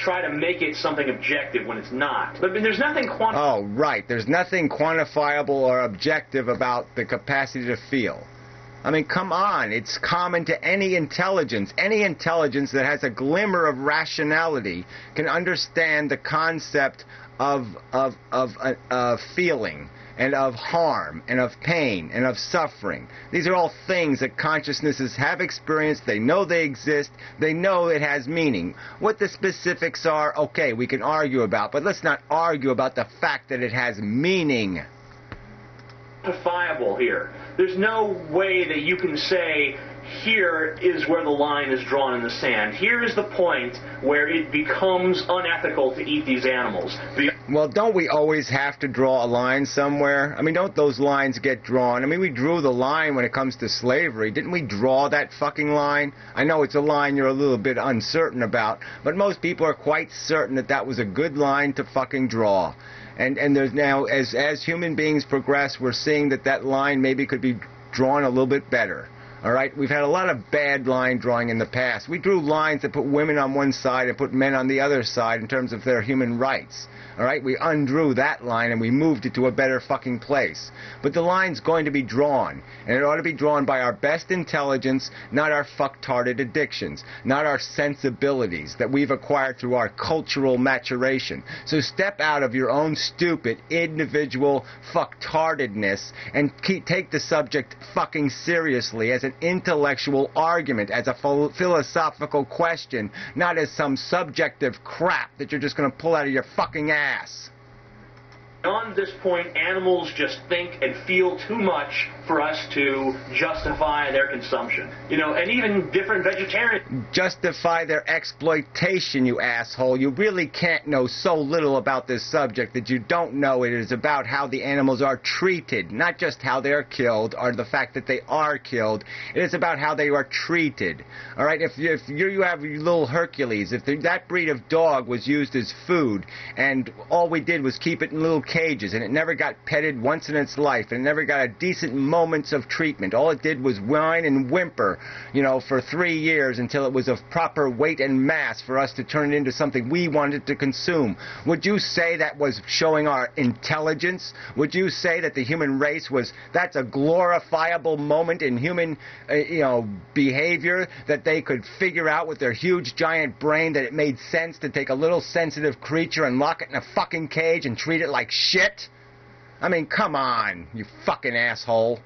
try to make it something objective when it's not. But I mean, there's nothing Oh, right. There's nothing quantifiable or objective about the capacity to feel. I mean, come on. It's common to any intelligence. Any intelligence that has a glimmer of rationality can understand the concept of feeling and of harm and of pain and of suffering. These are all things that consciousnesses have experienced. They know they exist. They know it has meaning. What the specifics are, okay, we can argue about, but let's not argue about the fact that it has meaning. Quantifiable here. There's no way that you can say, here is where the line is drawn in the sand. Here is the point where it becomes unethical to eat these animals. Well, don't we always have to draw a line somewhere? I mean, don't those lines get drawn? I mean, we drew the line when it comes to slavery. Didn't we draw that fucking line? I know it's a line you're a little bit uncertain about, but most people are quite certain that that was a good line to fucking draw. And there's now, as human beings progress, we're seeing that that line maybe could be drawn a little bit better. All right, we've had a lot of bad line drawing in the past. We drew lines that put women on one side and put men on the other side in terms of their human rights. All right, we undrew that line and we moved it to a better fucking place. But the line's going to be drawn, and it ought to be drawn by our best intelligence, not our fucktarded addictions, not our sensibilities that we've acquired through our cultural maturation. So step out of your own stupid, individual fucktardedness and take the subject fucking seriously as an intellectual argument, as a philosophical question, not as some subjective crap that you're just going to pull out of your fucking ass. Beyond this point, animals just think and feel too much for us to justify their consumption. You know, and even different vegetarians justify their exploitation, you asshole. You really can't know so little about this subject that you don't know it is about how the animals are treated, not just how they are killed or the fact that they are killed. It is about how they are treated. All right, if you have your little Hercules, if that breed of dog was used as food and all we did was keep it in little cages and it never got petted once in its life and it never got a decent moments of treatment. All it did was whine and whimper, you know, for 3 years until it was of proper weight and mass for us to turn it into something we wanted to consume. Would you say that was showing our intelligence? Would you say that the human race that's a glorifiable moment in human, behavior, that they could figure out with their huge giant brain that it made sense to take a little sensitive creature and lock it in a fucking cage and treat it like shit? I mean, come on, you fucking asshole.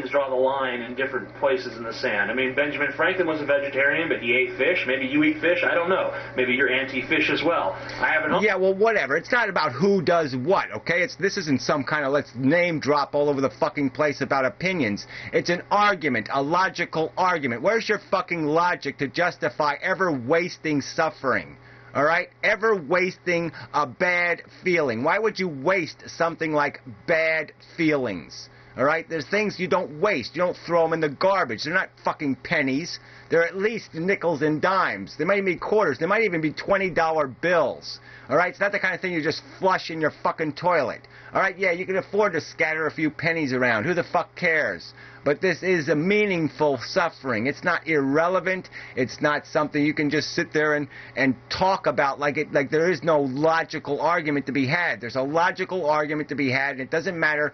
Draw the line in different places in the sand. I mean, Benjamin Franklin was a vegetarian, but he ate fish. Maybe you eat fish. I don't know. Maybe you're anti-fish as well. I haven't. Yeah, well, whatever. It's not about who does what, okay? This isn't some kind of let's name drop all over the fucking place about opinions. It's an argument, a logical argument. Where's your fucking logic to justify ever wasting suffering? All right? Ever wasting a bad feeling. Why would you waste something like bad feelings? All right? There's things you don't waste. You don't throw them in the garbage. They're not fucking pennies. They're at least nickels and dimes. They might even be quarters. They might even be $20 bills. All right? It's not the kind of thing you just flush in your fucking toilet. All right? Yeah, you can afford to scatter a few pennies around. Who the fuck cares? But this is a meaningful suffering. It's not irrelevant. It's not something you can just sit there and talk about like there is no logical argument to be had. There's a logical argument to be had, and it doesn't matter,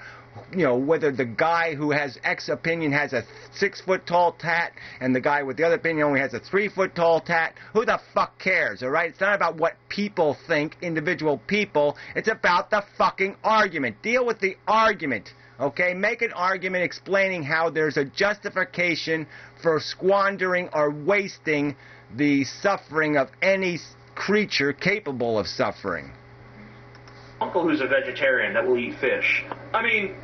whether the guy who has X opinion has a 6-foot-tall tat and the guy with the other opinion only has a 3-foot-tall tat. Who the fuck cares, all right? It's not about what people think, individual people. It's about the fucking argument. Deal with the argument. Okay, make an argument explaining how there's a justification for squandering or wasting the suffering of any creature capable of suffering. Uncle who's a vegetarian that will eat fish. I mean,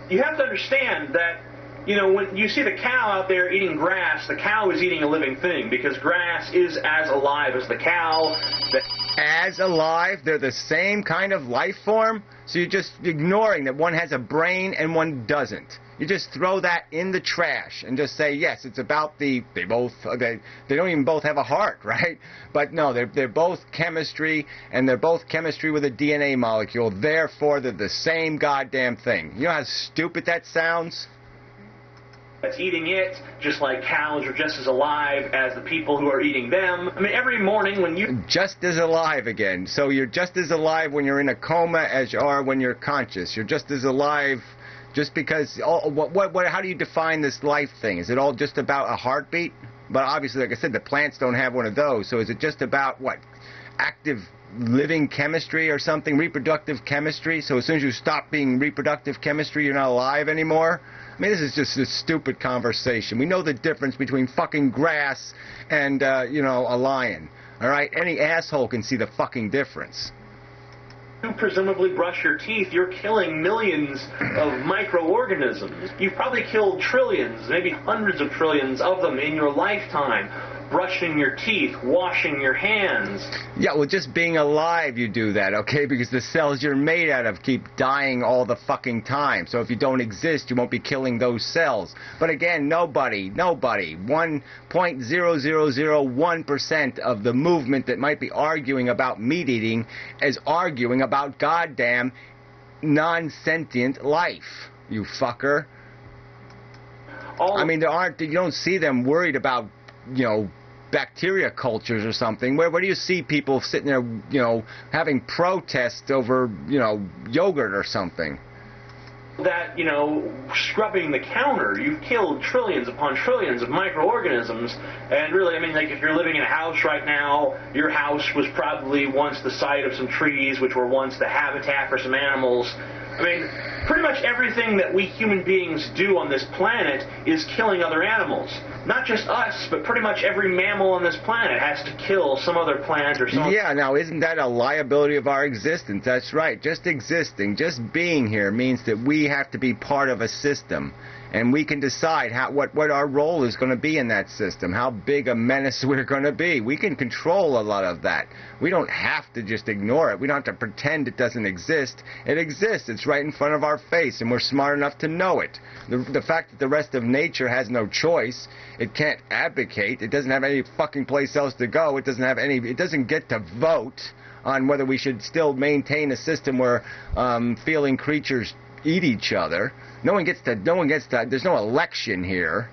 you have to understand that, when you see the cow out there eating grass, the cow is eating a living thing because grass is as alive as the cow. As alive? They're the same kind of life form? So you're just ignoring that one has a brain and one doesn't. You just throw that in the trash and just say, yes, it's about they don't even both have a heart, right? But no, they're both chemistry, and they're both chemistry with a DNA molecule. Therefore, they're the same goddamn thing. You know how stupid that sounds? that's eating it, just like cows are just as alive as the people who are eating them. I mean, every morning when you... Just as alive again. So you're just as alive when you're in a coma as you are when you're conscious. You're just as alive just because... how do you define this life thing? Is it all just about a heartbeat? But obviously, like I said, the plants don't have one of those. So is it just about, what, active living chemistry or something? Reproductive chemistry? So as soon as you stop being reproductive chemistry, you're not alive anymore? I mean, this is just a stupid conversation. We know the difference between fucking grass and, a lion. All right? Any asshole can see the fucking difference. You presumably brush your teeth, you're killing millions of microorganisms. You've probably killed trillions, maybe hundreds of trillions of them in your lifetime. Brushing your teeth, washing your hands. Yeah, well, just being alive, you do that, okay? Because the cells you're made out of keep dying all the fucking time. So if you don't exist, you won't be killing those cells. But again, nobody, 1.0001% of the movement that might be arguing about meat eating is arguing about goddamn non-sentient life, you fucker. I mean, you don't see them worried about, bacteria cultures or something. Where do you see people sitting there, having protests over, yogurt or something? That, scrubbing the counter, you've killed trillions upon trillions of microorganisms, and really, I mean, like, if you're living in a house right now, your house was probably once the site of some trees, which were once the habitat for some animals. I mean, pretty much everything that we human beings do on this planet is killing other animals. Not just us, but pretty much every mammal on this planet has to kill some other plant or something. Yeah, now isn't that a liability of our existence? That's right. Just existing, just being here means that we have to be part of a system. And we can decide what our role is going to be in that system, how big a menace we're going to be. We can control a lot of that. We don't have to just ignore it. We don't have to pretend it doesn't exist. It exists. It's right in front of our face, and we're smart enough to know it. The fact that the rest of nature has no choice, it can't advocate, it doesn't have any fucking place else to go, it doesn't get to vote on whether we should still maintain a system where feeling creatures eat each other. No one gets to, there's no election here.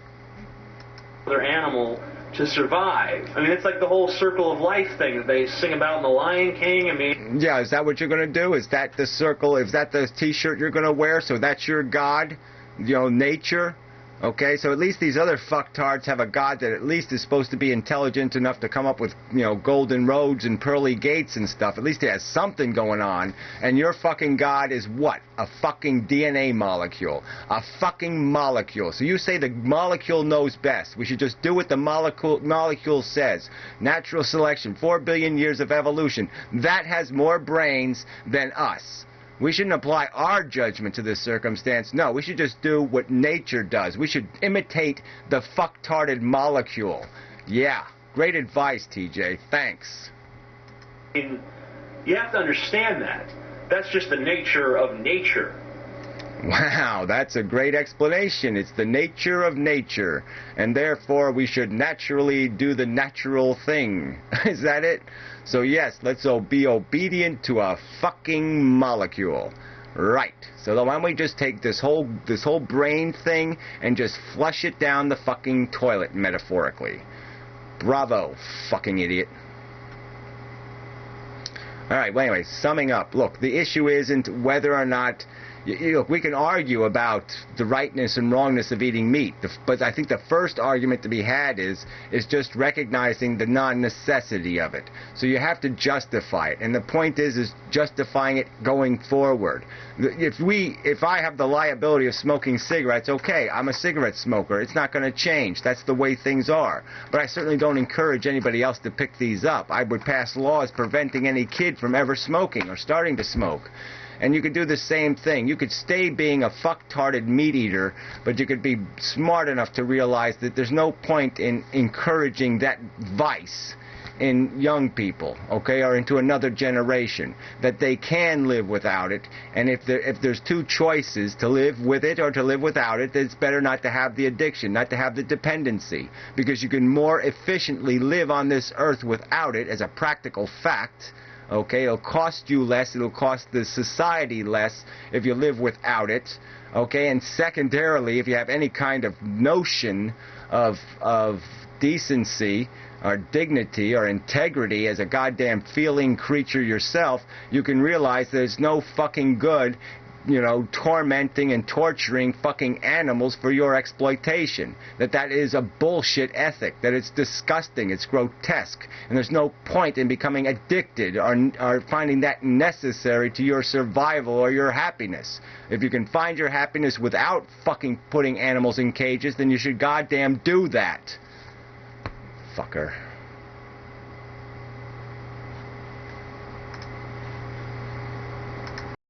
Other animal to survive. I mean, it's like the whole circle of life thing that they sing about in The Lion King. I mean... Yeah, is that what you're going to do? Is that the circle? Is that the t-shirt you're going to wear? So that's your god? Nature? Okay, so at least these other fucktards have a god that at least is supposed to be intelligent enough to come up with, golden roads and pearly gates and stuff. At least he has something going on. And your fucking god is what? A fucking DNA molecule. A fucking molecule. So you say the molecule knows best. We should just do what the molecule says. Natural selection, 4 billion years of evolution. That has more brains than us. We shouldn't apply our judgment to this circumstance. No, we should just do what nature does. We should imitate the fucktarded molecule. Yeah, great advice, TJ. Thanks. I mean, you have to understand that. That's just the nature of nature. Wow, that's a great explanation. It's the nature of nature, and therefore we should naturally do the natural thing. Is that it? So yes, let's be obedient to a fucking molecule. Right. So why don't we just take this whole brain thing and just flush it down the fucking toilet, metaphorically. Bravo, fucking idiot. All right, well, anyway, summing up. Look, the issue isn't whether or not... Look, we can argue about the rightness and wrongness of eating meat, but I think the first argument to be had is just recognizing the non-necessity of it. So you have to justify it, and the point is justifying it going forward. If I have the liability of smoking cigarettes, okay, I'm a cigarette smoker. It's not going to change. That's the way things are. But I certainly don't encourage anybody else to pick these up. I would pass laws preventing any kid from ever smoking or starting to smoke. And you could do the same thing. You could stay being a fucktarded meat eater, but you could be smart enough to realize that there's no point in encouraging that vice in young people, okay, or into another generation, that they can live without it. And if there's two choices, to live with it or to live without it, it's better not to have the addiction, not to have the dependency, because you can more efficiently live on this earth without it as a practical fact. Okay, it'll cost you less, it'll cost the society less if you live without it. Okay, and secondarily, if you have any kind of notion of decency or dignity or integrity as a goddamn feeling creature yourself, you can realize there's no fucking good, you know, tormenting and torturing fucking animals for your exploitation. That is a bullshit ethic. That it's disgusting. It's grotesque. And there's no point in becoming addicted or finding that necessary to your survival or your happiness. If you can find your happiness without fucking putting animals in cages, then you should goddamn do that. Fucker.